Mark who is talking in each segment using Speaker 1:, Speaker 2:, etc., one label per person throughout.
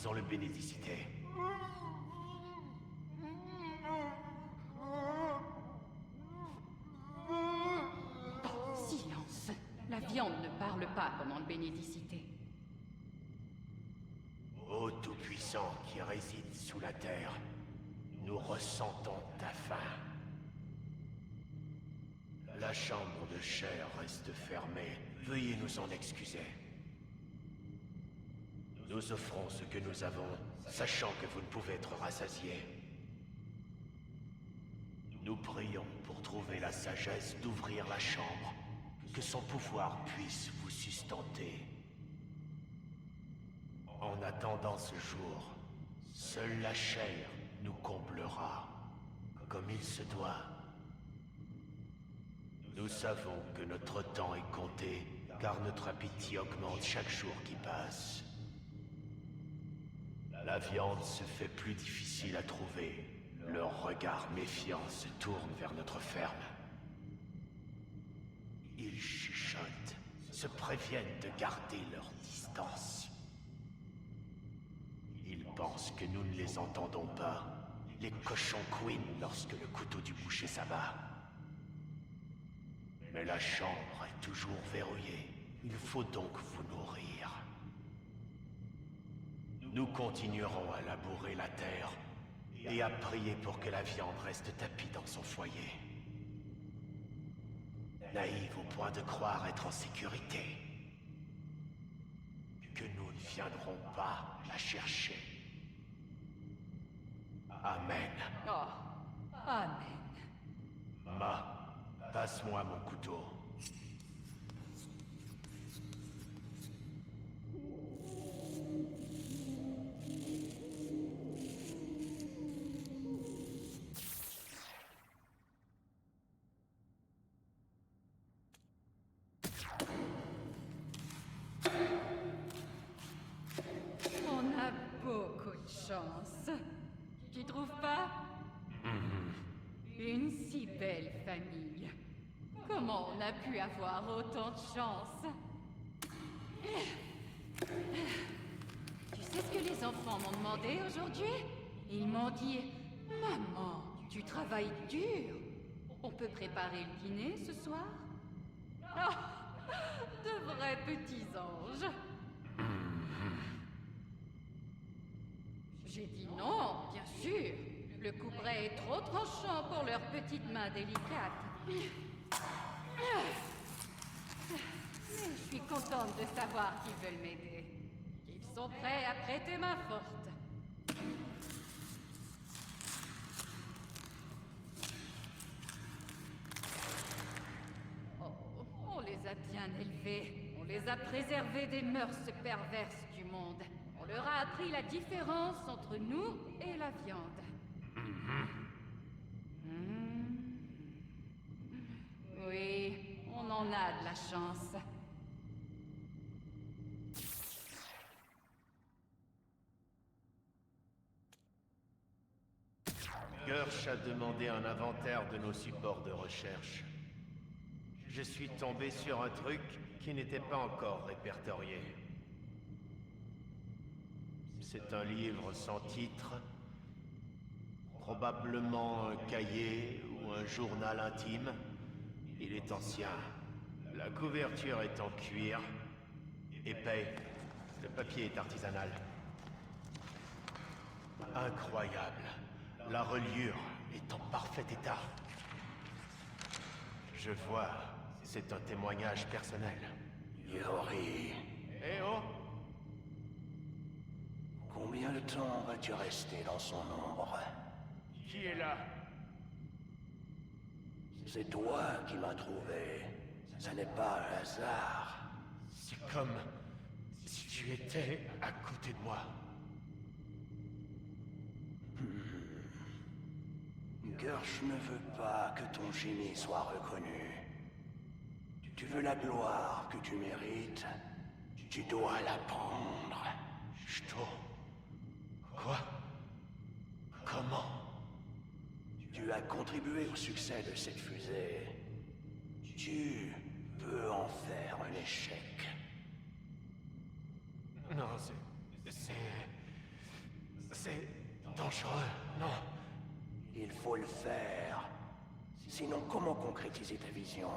Speaker 1: Disons le bénédicité.
Speaker 2: Silence. La viande ne parle pas comme en bénédicité.
Speaker 1: Ô Tout-Puissant qui réside sous la terre, nous ressentons ta faim. La chambre de chair reste fermée. Veuillez nous en excuser. Nous offrons ce que nous avons, sachant que vous ne pouvez être rassasiés. Nous prions pour trouver la sagesse d'ouvrir la chambre, que son pouvoir puisse vous sustenter. En attendant ce jour, seule la chair nous comblera, comme il se doit. Nous savons que notre temps est compté, car notre appétit augmente chaque jour qui passe. La viande se fait plus difficile à trouver. Leurs regards méfiants se tournent vers notre ferme. Ils chuchotent, se préviennent de garder leur distance. Ils pensent que nous ne les entendons pas. Les cochons couinent lorsque le couteau du boucher s'abat. Mais la chambre est toujours verrouillée. Il faut donc vous nourrir. Nous continuerons à labourer la terre et à prier pour que la viande reste tapie dans son foyer. Naïve au point de croire être en sécurité. Que nous ne viendrons pas la chercher. Amen.
Speaker 2: Oh, Amen.
Speaker 1: Ma, passe-moi mon couteau.
Speaker 2: On a beaucoup de chance. Tu trouves pas? Une si belle famille. Comment on a pu avoir autant de chance? Tu sais ce que les enfants m'ont demandé aujourd'hui? Ils m'ont dit, Maman, tu travailles dur. On peut préparer le dîner ce soir? Oh, de vrais petits anges. J'ai dit non, bien sûr. Le couperet est trop tranchant pour leurs petites mains délicates. Mais je suis contente de savoir qu'ils veulent m'aider. Qu'ils sont prêts à prêter main forte. Oh, on les a bien élevés. On les a préservés des mœurs perverses du monde. On leur a appris la différence entre nous et la viande. Oui, on en a de la chance.
Speaker 1: Gersh a demandé un inventaire de nos supports de recherche. Je suis tombé sur un truc qui n'était pas encore répertorié. C'est un livre sans titre, probablement un cahier ou un journal intime. Il est ancien. La couverture est en cuir, épais. Le papier est artisanal. Incroyable. La reliure est en parfait état. Je vois, c'est un témoignage personnel.
Speaker 3: Yori,
Speaker 1: Eh oh!
Speaker 3: combien de temps vas-tu rester dans son ombre?
Speaker 1: Qui est là?
Speaker 3: C'est toi qui m'as trouvé. Ce n'est pas un hasard.
Speaker 1: C'est comme si tu étais à côté de moi.
Speaker 3: Gersh ne veut pas que ton génie soit reconnu. Tu veux la gloire que tu mérites. Tu dois la prendre.
Speaker 1: Ch'to. Quoi? Comment?
Speaker 3: Tu as contribué au succès de cette fusée. Tu peux en faire un échec.
Speaker 1: Non, c'est... C'est dangereux, non?
Speaker 3: Il faut le faire. Sinon, comment concrétiser ta vision?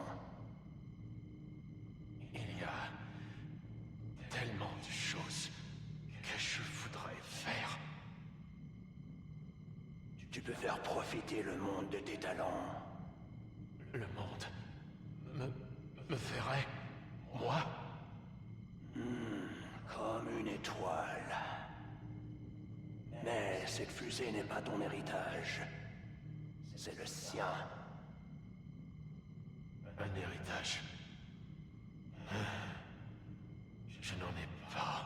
Speaker 1: Il y a tellement de choses que je voudrais faire.
Speaker 3: Tu peux faire profiter le monde de tes talents.
Speaker 1: Le monde me ferait, moi?
Speaker 3: Comme une étoile. Mais cette fusée n'est pas ton héritage. C'est le sien.
Speaker 1: Un héritage. Je n'en ai pas.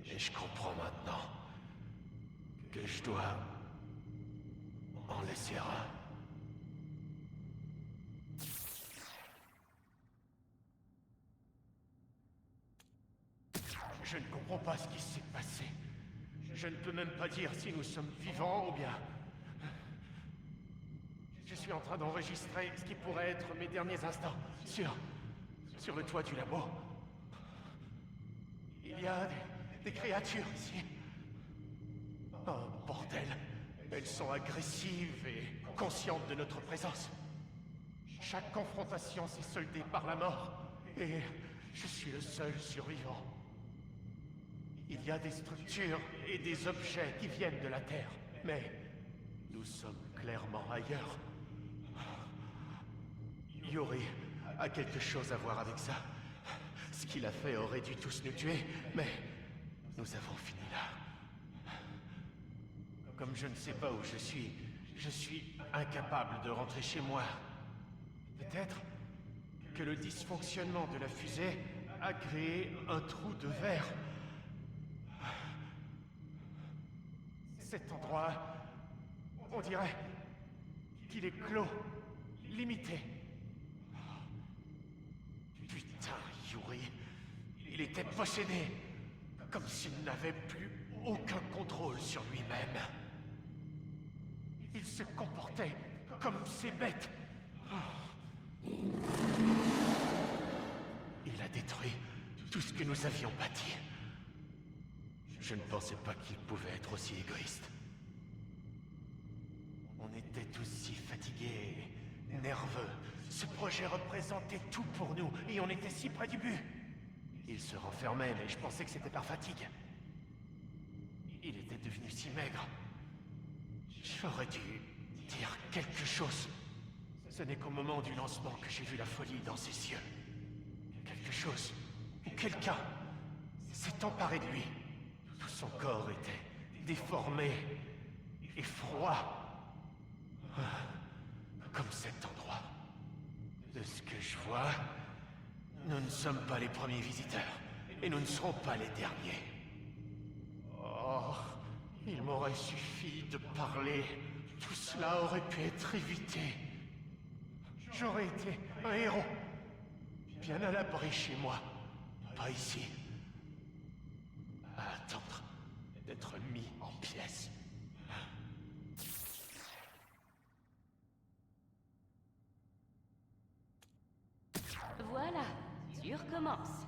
Speaker 1: Et je comprends maintenant que je dois en laisser un. Je ne comprends pas ce qui s'est passé. Je ne peux même pas dire si nous sommes vivants ou bien... Je suis en train d'enregistrer ce qui pourrait être mes derniers instants sur le toit du labo. Il y a des créatures ici. Oh, bordel. Elles sont agressives et conscientes de notre présence. Chaque confrontation s'est soldée par la mort. Et je suis le seul survivant. Il y a des structures et des objets qui viennent de la Terre. Mais nous sommes clairement ailleurs. Yuri a quelque chose à voir avec ça. Ce qu'il a fait aurait dû tous nous tuer, mais nous avons fini là. Comme je ne sais pas où je suis incapable de rentrer chez moi. Peut-être que le dysfonctionnement de la fusée a créé un trou de verre. Cet endroit, on dirait qu'il est clos, limité. Putain, Yuri, il était possédé, comme s'il n'avait plus aucun contrôle sur lui-même. Il se comportait comme ces bêtes. Il a détruit tout ce que nous avions bâti. Je ne pensais pas qu'il pouvait être aussi égoïste. On était tous si fatigués, nerveux. Ce projet représentait tout pour nous, et on était si près du but. Il se renfermait, mais je pensais que c'était par fatigue. Il était devenu si maigre. J'aurais dû dire quelque chose. Ce n'est qu'au moment du lancement que j'ai vu la folie dans ses yeux. Quelque chose, ou quelqu'un, s'est emparé de lui. Tout son corps était déformé et froid. Comme cet endroit. De ce que je vois, nous ne sommes pas les premiers visiteurs. Et nous ne serons pas les derniers. Oh, il m'aurait suffi de parler. Tout cela aurait pu être évité. J'aurais été un héros. Bien à l'abri chez moi. Pas ici. À attendre d'être mis en pièces.
Speaker 4: Voilà, tu recommences.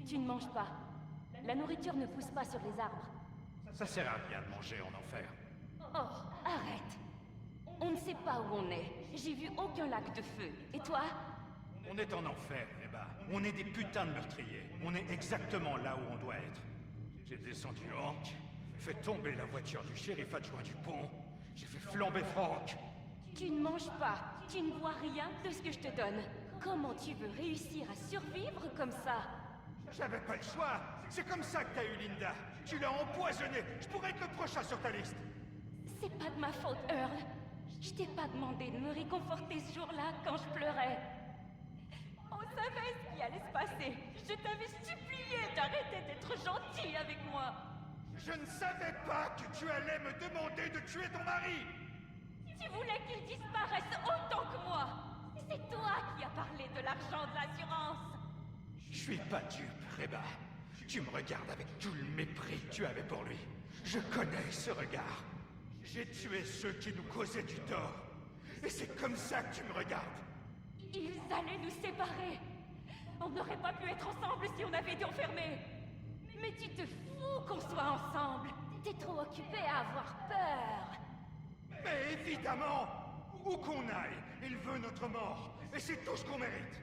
Speaker 4: Tu ne manges pas. La nourriture ne pousse pas sur les arbres.
Speaker 5: Ça sert à rien de manger en enfer.
Speaker 4: Oh, arrête. On ne sait pas où on est. J'ai vu aucun lac de feu. Et toi?
Speaker 5: On est en enfer, Reba. On est des putains de meurtriers. On est exactement là où on doit être. J'ai descendu Hank, fait tomber la voiture du shérif adjoint du pont. J'ai fait flamber Frank.
Speaker 4: Tu ne manges pas. Tu ne vois rien de ce que je te donne. Comment tu veux réussir à survivre comme ça?
Speaker 5: J'avais pas le choix. C'est comme ça que t'as eu Linda. Tu l'as empoisonnée. Je pourrais être le prochain sur ta liste.
Speaker 4: C'est pas de ma faute, Earl. Je t'ai pas demandé de me réconforter ce jour-là quand je pleurais. On savait ce qui allait se passer. Je t'avais supplié d'arrêter d'être gentil avec moi.
Speaker 5: Je ne savais pas que tu allais me demander de tuer ton mari.
Speaker 4: Tu voulais qu'il disparaisse autant que moi. C'est toi qui as parlé de l'argent de l'assurance.
Speaker 5: Je suis pas dupe, Reba. Tu me regardes avec tout le mépris que tu avais pour lui. Je connais ce regard. J'ai tué ceux qui nous causaient du tort. Et c'est comme ça que tu me regardes.
Speaker 4: Ils allaient nous séparer. On n'aurait pas pu être ensemble si on avait été enfermés. Mais tu te fous qu'on soit ensemble. T'es trop occupé à avoir peur.
Speaker 5: Mais évidemment! Où qu'on aille, il veut notre mort. Et c'est tout ce qu'on mérite.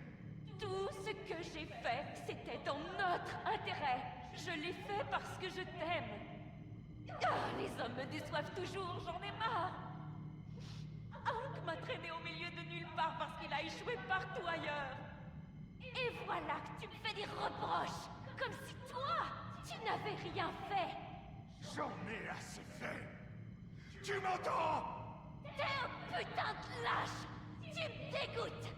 Speaker 4: Tout ce que j'ai fait, c'était dans notre intérêt. Je l'ai fait parce que je t'aime. Ah, les hommes me déçoivent toujours, j'en ai marre. Hank m'a traîné au milieu de nulle part parce qu'il a échoué partout ailleurs. Et voilà que tu me fais des reproches, comme si toi, tu n'avais rien fait.
Speaker 5: J'en ai assez fait. Tu m'entends?
Speaker 4: T'es un putain de lâche. Tu me dégoûtes.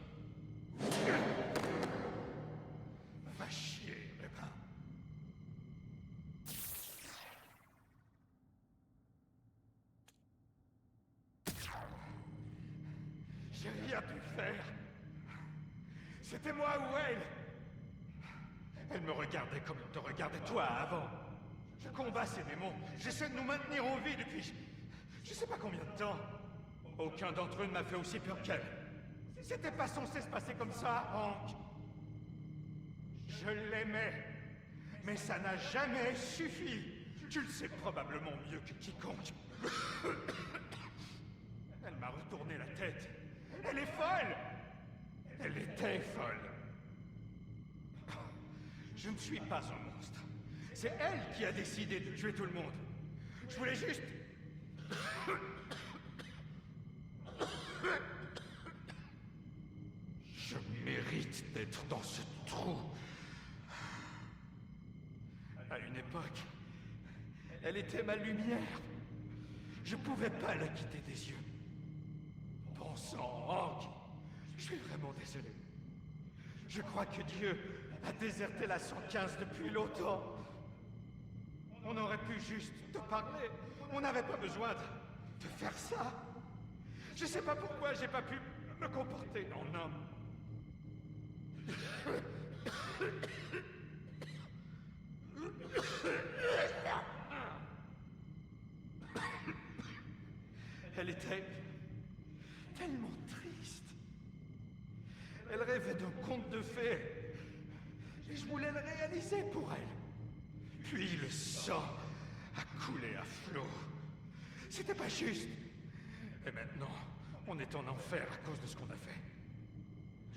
Speaker 5: Va chier, Rebin. J'ai rien pu faire. C'était moi ou elle. Elle me regardait comme elle te regardait toi avant. Je combats ces démons. J'essaie de nous maintenir en vie depuis... Je sais pas combien de temps. Aucun d'entre eux ne m'a fait aussi peur qu'elle. C'était pas censé se passer comme ça, Hank. Je l'aimais. Mais ça n'a jamais suffi. Tu le sais probablement mieux que quiconque. Elle m'a retourné la tête. Elle est folle! Elle était folle. Je ne suis pas un monstre. C'est elle qui a décidé de tuer tout le monde. Je voulais juste... Je mérite d'être dans ce trou. À une époque, elle était ma lumière. Je pouvais pas la quitter des yeux. Bon sang, Hank, je suis vraiment désolé. Je crois que Dieu a déserté la 115 depuis longtemps. On aurait pu juste te parler. On n'avait pas besoin de faire ça. Je sais pas pourquoi j'ai pas pu me comporter en homme. Elle était tellement triste. Elle rêvait d'un conte de fées. Et je voulais le réaliser pour elle. Puis le sang a coulé à flot. C'était pas juste. Et maintenant, on est en enfer à cause de ce qu'on a fait.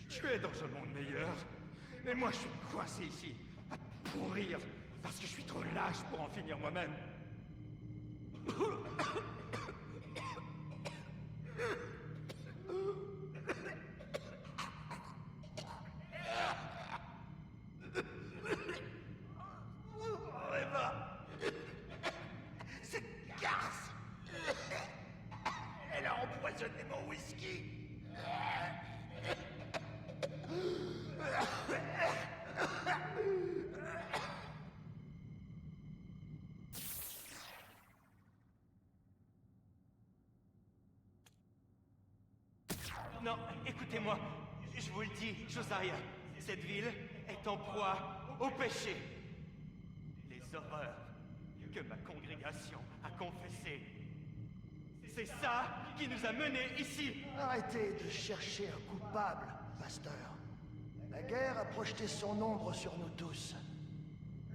Speaker 5: Tu es dans un monde meilleur. Et moi, je suis coincé ici, à pourrir, parce que je suis trop lâche pour en finir moi-même. Eva, cette garce, elle a empoisonné mon whisky.
Speaker 1: Non, écoutez-moi. Je vous le dis, Josiah, cette ville est en proie au péché. Les horreurs que ma congrégation a confessées. C'est ça qui nous a menés ici.
Speaker 3: Arrêtez de chercher un coupable, pasteur. La guerre a projeté son ombre sur nous tous.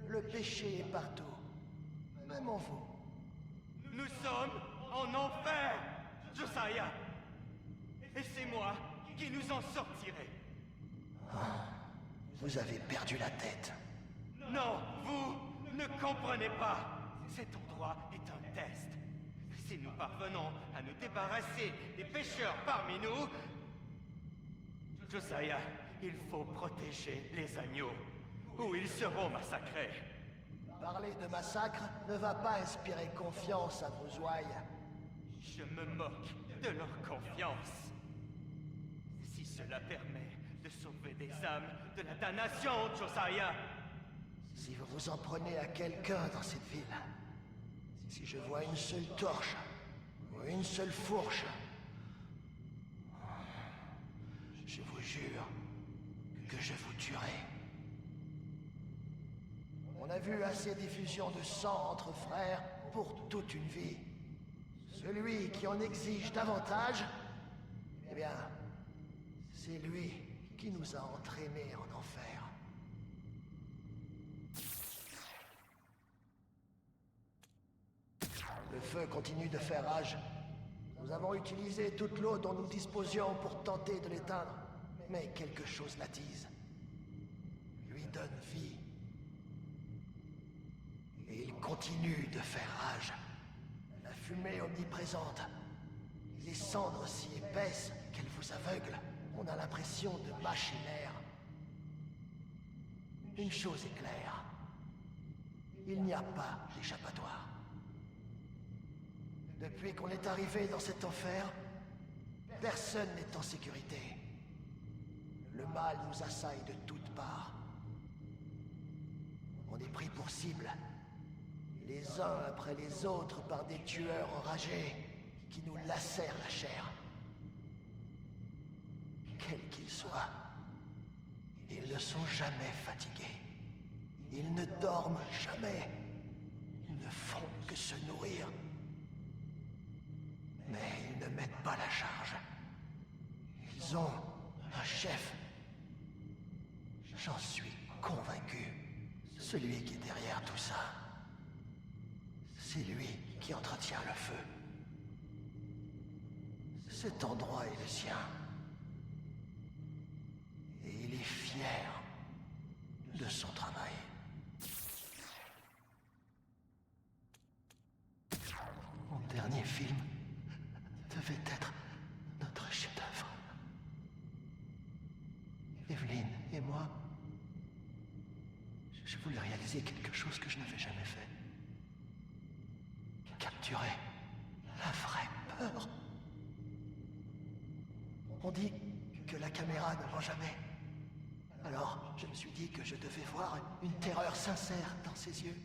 Speaker 3: Le péché est partout, même en vous.
Speaker 1: Nous sommes en enfer, Josiah. Et c'est moi qui nous en sortirai.
Speaker 3: Vous avez perdu la tête.
Speaker 1: Non, vous ne comprenez pas. Cet endroit est un test. Si nous parvenons à nous débarrasser des pécheurs parmi nous... Josiah, il faut protéger les agneaux, ou ils seront massacrés.
Speaker 3: Parler de massacre ne va pas inspirer confiance à vos ouailles.
Speaker 1: Je me moque de leur confiance. Si cela permet de sauver des âmes de la damnation, Josiah.
Speaker 3: Si vous vous en prenez à quelqu'un dans cette ville, si je vois une seule torche ou une seule fourche, je vous jure que je vous tuerai. On a vu assez d'effusions de sang entre frères pour toute une vie. Celui qui en exige davantage, eh bien, c'est lui qui nous a entraînés en enfer. feu continue de faire rage. Nous avons utilisé toute l'eau dont nous disposions pour tenter de l'éteindre. Mais quelque chose l'attise. Lui donne vie. Et il continue de faire rage. La fumée omniprésente. Les cendres si épaisses qu'elles vous aveuglent. On a l'impression de mâcher l'air. Une chose est claire. Il n'y a pas d'échappatoire. Depuis qu'on est arrivé dans cet enfer, personne n'est en sécurité. Le mal nous assaille de toutes parts. On est pris pour cible, les uns après les autres par des tueurs enragés qui nous lacèrent la chair. Quels qu'ils soient, ils ne sont jamais fatigués. Ils ne dorment jamais. Ils ne font que se nourrir. Mais ils ne mettent pas la charge. Ils ont un chef. J'en suis convaincu. Celui qui est derrière tout ça. C'est lui qui entretient le feu. Cet endroit est le sien. Et il est fier de son travail. Mon dernier film devait être notre chef-d'œuvre. Evelyn et moi, je voulais réaliser quelque chose que je n'avais jamais fait. Capturer la vraie peur. On dit que la caméra ne ment jamais. Alors, je me suis dit que je devais voir une terreur sincère dans ses yeux.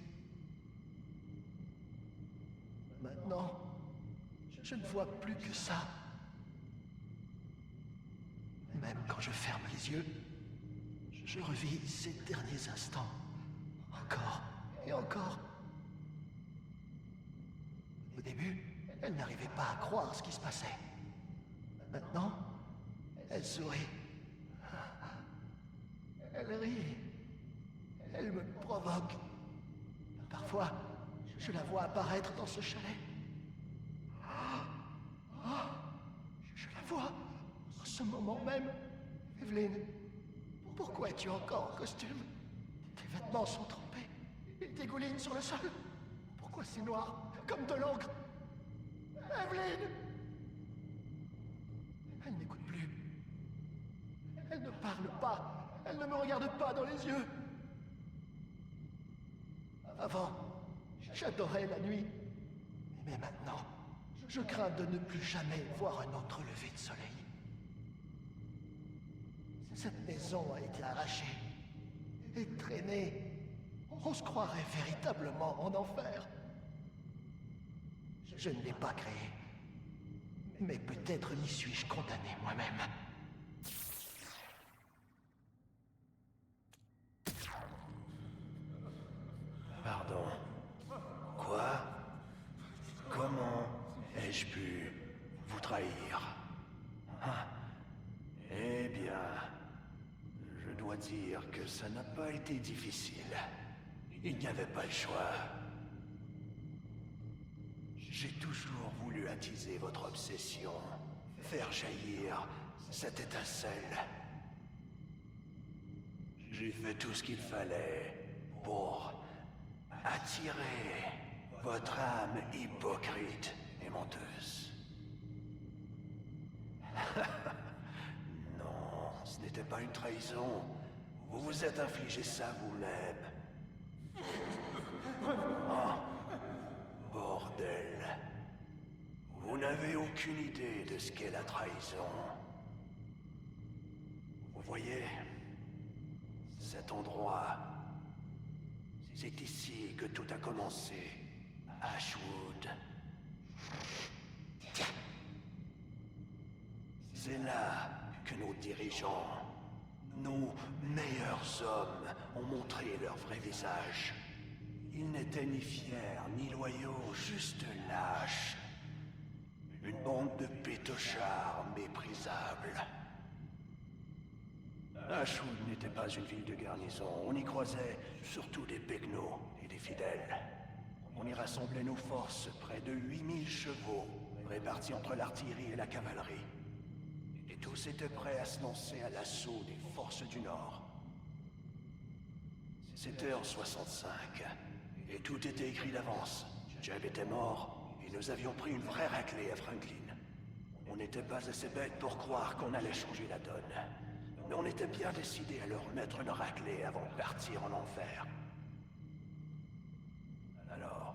Speaker 3: Maintenant, je ne vois plus que ça. Même quand je ferme les yeux, je revis ces derniers instants. Encore et encore. Au début, elle n'arrivait pas à croire ce qui se passait. Maintenant, elle sourit. Elle rit. Elle me provoque. Parfois, je la vois apparaître dans ce chalet. Je la vois en ce moment même. Evelyn, pourquoi es-tu encore en costume? Tes vêtements sont trempés. Ils dégoulinent sur le sol. Pourquoi c'est noir, comme de l'encre? Evelyn! Elle n'écoute plus. Elle ne parle pas. Elle ne me regarde pas dans les yeux. Avant, j'adorais la nuit. Mais maintenant, je crains de ne plus jamais voir un autre lever de soleil. Cette maison a été arrachée et traînée. On se croirait véritablement en enfer. Je ne l'ai pas créée. Mais peut-être n'y suis-je condamné moi-même.
Speaker 1: Pardon. Quoi? Comment ai-je pu vous trahir? Ah. Eh bien, je dois dire que ça n'a pas été difficile. Il n'y avait pas le choix. J'ai toujours voulu attiser votre obsession, faire jaillir cette étincelle. J'ai fait tout ce qu'il fallait pour attirer votre âme hypocrite et menteuse. Non, ce n'était pas une trahison. Vous vous êtes infligé ça vous-même. Oh, bordel. Vous n'avez aucune idée de ce qu'est la trahison. Vous voyez, cet endroit, c'est ici que tout a commencé. Ashwood. C'est là que nos dirigeants, nos meilleurs hommes, ont montré leur vrai visage. Ils n'étaient ni fiers, ni loyaux, juste lâches. Une bande de pétochards méprisables. Ashwood n'était pas une ville de garnison. On y croisait surtout des pecnos et des fidèles.
Speaker 3: On y rassemblait nos forces, près de 8000 chevaux, répartis entre l'artillerie et la cavalerie. Et tous étaient prêts à se lancer à l'assaut des forces du Nord. C'était en 65, et tout était écrit d'avance. Jeb était mort, et nous avions pris une vraie raclée à Franklin. On n'était pas assez bêtes pour croire qu'on allait changer la donne. Mais on était bien décidés à leur mettre une raclée avant de partir en enfer. Alors,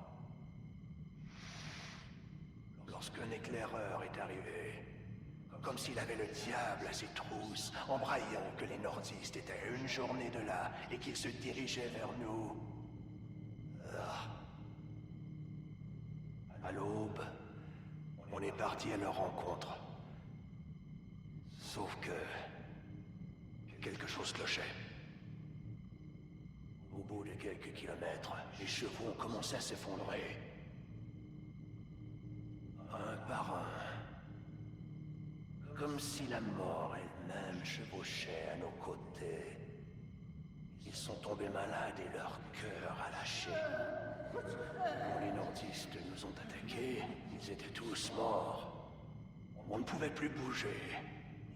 Speaker 3: lorsqu'un éclaireur est arrivé, comme s'il avait le diable à ses trousses, en braillant que les nordistes étaient à une journée de là et qu'ils se dirigeaient vers nous. À l'aube, on est parti à leur rencontre. Sauf que quelque chose clochait. Au bout de quelques kilomètres, les chevaux ont commencé à s'effondrer. Un par un. Comme si la mort elle-même chevauchait à nos côtés. Ils sont tombés malades et leur cœur a lâché. Quand les nordistes nous ont attaqués, ils étaient tous morts. On ne pouvait plus bouger,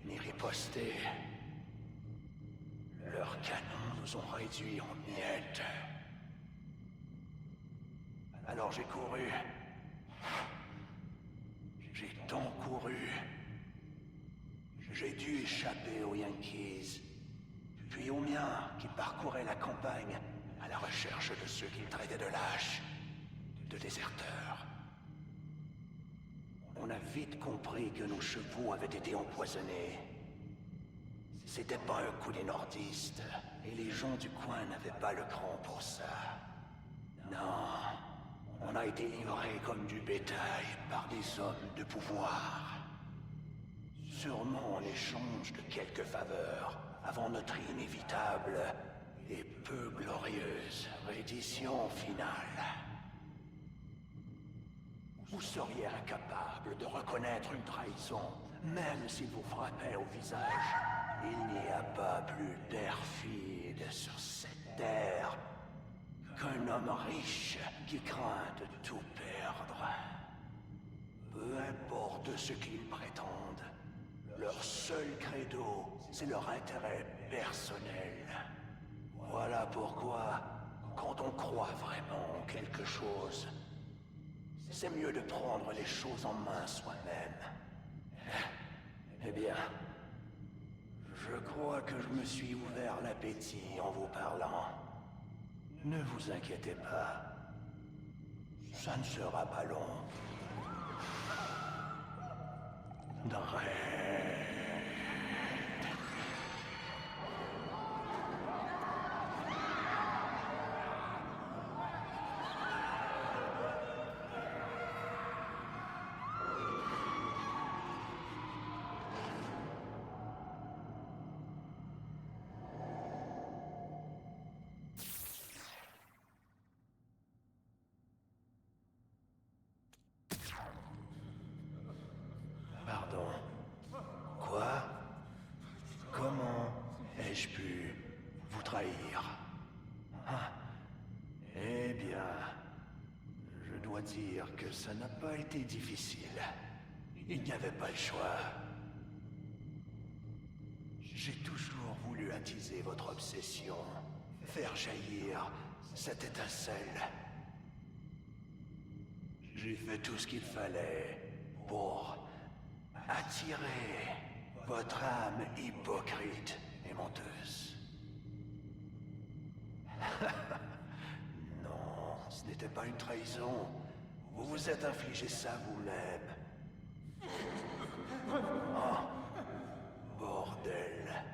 Speaker 3: ni riposter. Leurs canons nous ont réduits en miettes. Alors j'ai couru. J'ai tant couru. J'ai dû échapper aux Yankees, puis aux miens qui parcouraient la campagne à la recherche de ceux qu'ils traitaient de lâches, de déserteurs. On a vite compris que nos chevaux avaient été empoisonnés. C'était pas un coup des nordistes, et les gens du coin n'avaient pas le cran pour ça. Non, on a été livrés comme du bétail par des hommes de pouvoir. Sûrement en échange de quelques faveurs, avant notre inévitable et peu glorieuse reddition finale. Vous seriez incapable de reconnaître une trahison, même s'il vous frappait au visage. Il n'y a pas plus perfide sur cette terre qu'un homme riche qui craint de tout perdre. Peu importe ce qu'ils prétendent, leur seul credo, c'est leur intérêt personnel. Voilà pourquoi, quand on croit vraiment en quelque chose, c'est mieux de prendre les choses en main soi-même. Eh bien, je crois que je me suis ouvert l'appétit en vous parlant. Ne vous inquiétez pas. Ça ne sera pas long. Pardon. Quoi? Comment ai-je pu vous trahir? Ah. Eh bien, je dois dire que ça n'a pas été difficile. Il n'y avait pas le choix. J'ai toujours voulu attiser votre obsession, faire jaillir cette étincelle. J'ai fait tout ce qu'il fallait pour attirer votre âme hypocrite et menteuse. Non, ce n'était pas une trahison. Vous vous êtes infligé ça vous-même. Oh, bordel.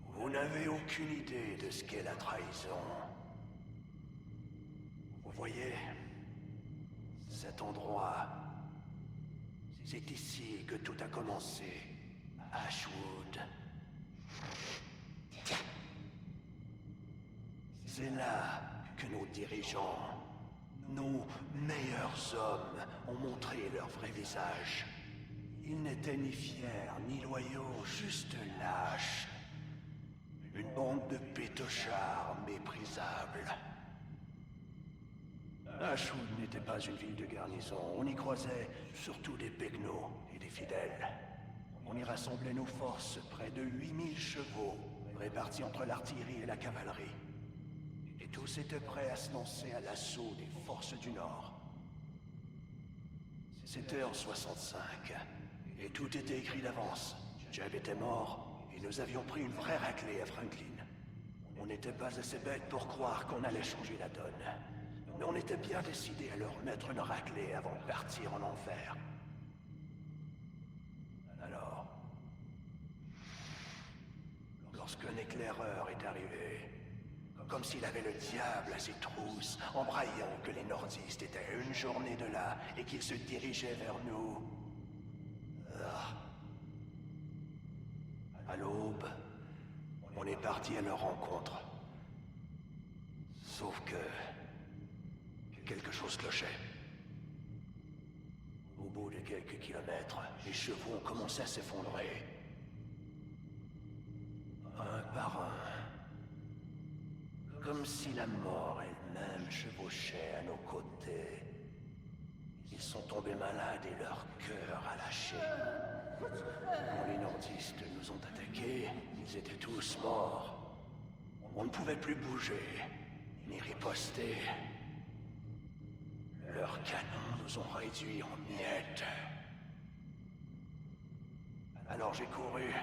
Speaker 3: Vous n'avez aucune idée de ce qu'est la trahison. Vous voyez, cet endroit, c'est ici que tout a commencé. Ashwood. C'est là que nos dirigeants, nos meilleurs hommes, ont montré leur vrai visage. Ils n'étaient ni fiers, ni loyaux, juste lâches. Une bande de pétochards méprisables.
Speaker 6: Ashwood n'était pas une ville de garnison. On y croisait surtout des pegnos et des fidèles. On y rassemblait nos forces, près de 8000 chevaux, répartis entre l'artillerie et la cavalerie. Et tous étaient prêts à se lancer à l'assaut des forces du Nord. C'était en 65, et tout était écrit d'avance. Jeb était mort, et nous avions pris une vraie raclée à Franklin. On n'était pas assez bêtes pour croire qu'on allait changer la donne. Mais on était bien décidés à leur mettre une raclée avant de partir en enfer. Alors, lorsqu'un éclaireur est arrivé, comme s'il avait le diable à ses trousses, en braillant que les nordistes étaient à une journée de là et qu'ils se dirigeaient vers nous. À l'aube, on est parti à leur rencontre. Sauf que quelque chose clochait. Au bout de quelques kilomètres, les chevaux ont commencé à s'effondrer. Un par un. Comme si la mort elle-même chevauchait à nos côtés. Ils sont tombés malades et leur cœur a lâché. Quand les nordistes nous ont attaqués, ils étaient tous morts. On ne pouvait plus bouger, ni riposter. Leurs canons nous ont réduits en miettes. Alors j'ai couru.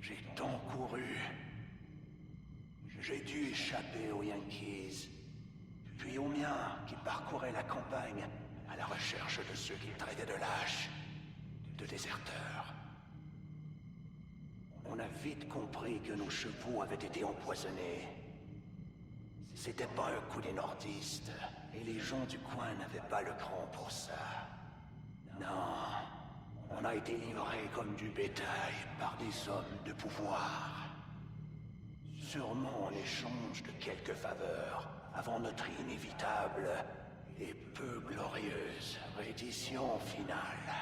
Speaker 6: J'ai tant couru. J'ai dû échapper aux Yankees, puis aux miens qui parcouraient la campagne à la recherche de ceux qu'ils traitaient de lâches, de déserteurs. On a vite compris que nos chevaux avaient été empoisonnés. C'était pas un coup des nordistes, et les gens du coin n'avaient pas le cran pour ça. Non, on a été livrés comme du bétail par des hommes de pouvoir. Sûrement en échange de quelques faveurs, avant notre inévitable et peu glorieuse reddition finale.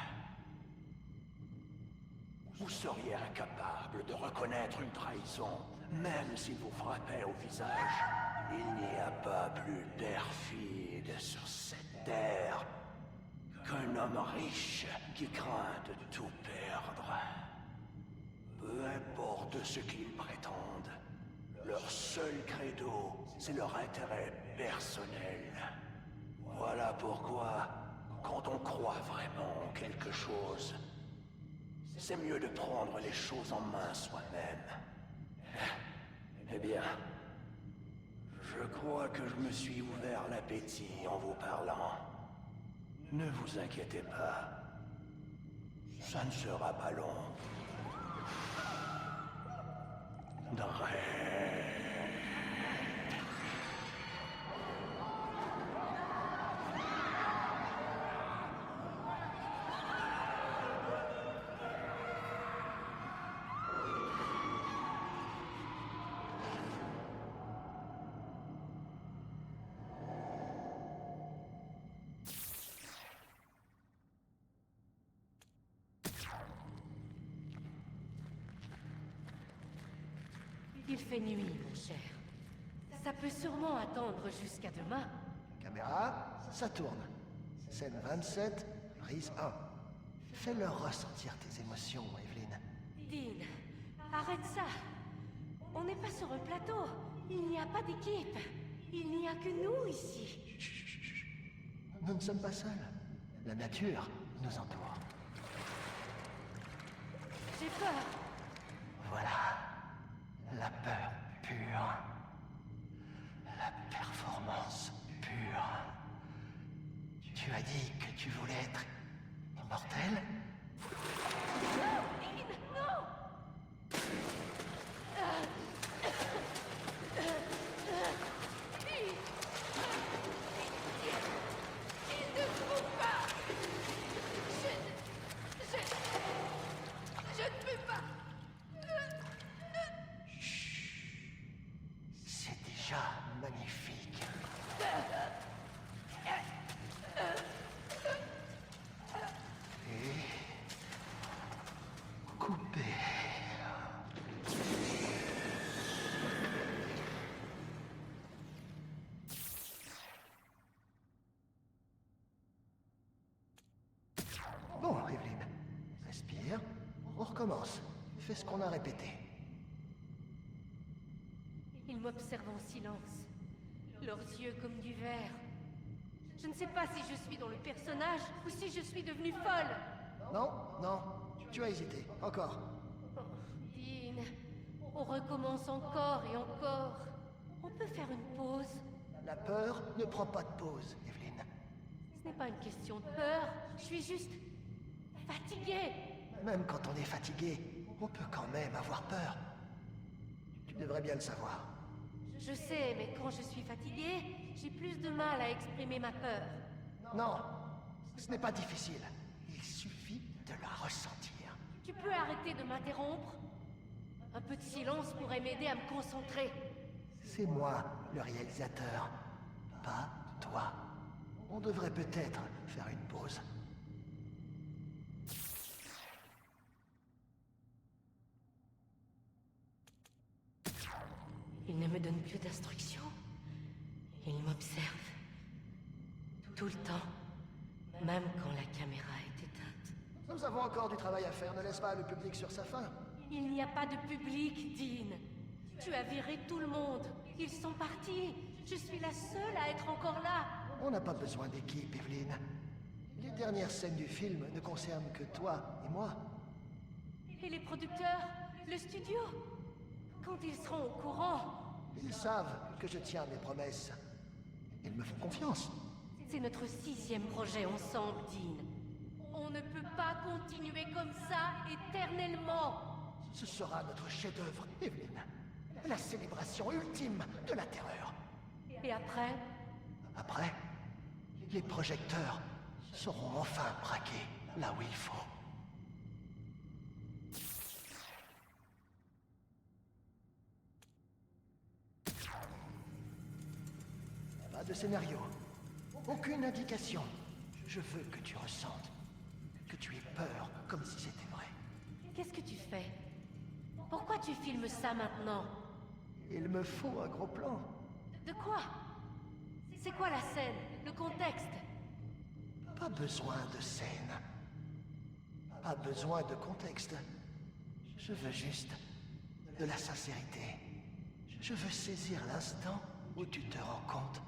Speaker 6: Vous seriez incapable de reconnaître une trahison, même s'il vous frappait au visage. Il n'y a pas plus perfide sur cette terre qu'un homme riche qui craint de tout perdre. Peu importe ce qu'ils prétendent, leur seul credo, c'est leur intérêt personnel. Voilà pourquoi, quand on croit vraiment en quelque chose, c'est mieux de prendre les choses en main soi-même. Eh bien, je crois que je me suis ouvert l'appétit en vous parlant. Ne vous inquiétez pas. Ça ne sera pas long.
Speaker 4: Il fait nuit, mon cher. Ça peut sûrement attendre jusqu'à demain.
Speaker 3: Caméra, ça tourne. Scène 27, prise 1. Fais-leur ressentir tes émotions, Evelyn.
Speaker 4: Dean, arrête ça. On n'est pas sur un plateau. Il n'y a pas d'équipe. Il n'y a que nous ici.
Speaker 3: Nous ne sommes pas seuls. La nature nous entoure.
Speaker 4: J'ai peur.
Speaker 3: Voilà. La peur pure. La performance pure. Tu as dit que tu voulais être immortel?
Speaker 4: Non, Dean, non. Il ne faut pas. Je ne peux pas.
Speaker 3: C'est déjà magnifique. Et coupé. On recommence. Fais ce qu'on a répété.
Speaker 4: Ils m'observent en silence, leurs yeux comme du verre. Je ne sais pas si je suis dans le personnage ou si je suis devenue folle.
Speaker 3: Non, non, tu as hésité. Encore.
Speaker 4: Oh, Dean, on recommence encore et encore. On peut faire une pause.
Speaker 3: La peur ne prend pas de pause, Evelyn.
Speaker 4: Ce n'est pas une question de peur, je suis juste fatiguée.
Speaker 3: Même quand on est fatigué, on peut quand même avoir peur. Tu devrais bien le savoir.
Speaker 4: Je sais, mais quand je suis fatiguée, j'ai plus de mal à exprimer ma peur.
Speaker 3: Non, ce n'est pas difficile. Il suffit de la ressentir.
Speaker 4: Tu peux arrêter de m'interrompre? Un peu de silence pourrait m'aider à me concentrer.
Speaker 3: C'est moi, le réalisateur. Pas toi. On devrait peut-être faire une pause.
Speaker 4: Il ne me donne plus d'instructions. Il m'observe. Tout le temps. Même quand la caméra est éteinte.
Speaker 3: Nous avons encore du travail à faire, ne laisse pas le public sur sa faim.
Speaker 4: Il n'y a pas de public, Dean. Tu as viré tout le monde. Ils sont partis. Je suis la seule à être encore là.
Speaker 3: On n'a pas besoin d'équipe, Evelyn. Les dernières scènes du film ne concernent que toi et moi.
Speaker 4: Et les producteurs? Le studio? Quand ils seront au courant?
Speaker 3: Ils savent que je tiens mes promesses. Ils me font confiance.
Speaker 4: C'est notre 6e projet ensemble, Dean. On ne peut pas continuer comme ça éternellement.
Speaker 3: Ce sera notre chef-d'œuvre, Evelyn. La célébration ultime de la terreur.
Speaker 4: Et après?
Speaker 3: Après, les projecteurs seront enfin braqués là où il faut. Pas de scénario. Aucune indication. Je veux que tu ressentes. Que tu aies peur comme si c'était vrai.
Speaker 4: Qu'est-ce que tu fais? Pourquoi tu filmes ça maintenant?
Speaker 3: Il me faut un gros plan.
Speaker 4: De quoi? C'est quoi la scène? Le contexte?
Speaker 3: Pas besoin de scène. Pas besoin de contexte. Je veux juste de la sincérité. Je veux saisir l'instant où tu te rends compte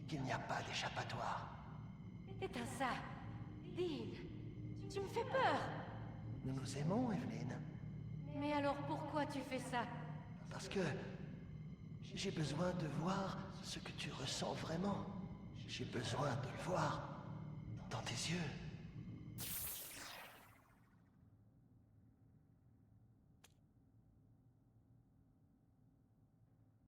Speaker 3: qu'il n'y a pas d'échappatoire.
Speaker 4: Éteins ça. Dean, tu me fais peur.
Speaker 3: Nous nous aimons, Evelyn.
Speaker 4: Mais alors pourquoi tu fais ça?
Speaker 3: Parce que j'ai besoin de voir ce que tu ressens vraiment. J'ai besoin de le voir dans tes yeux.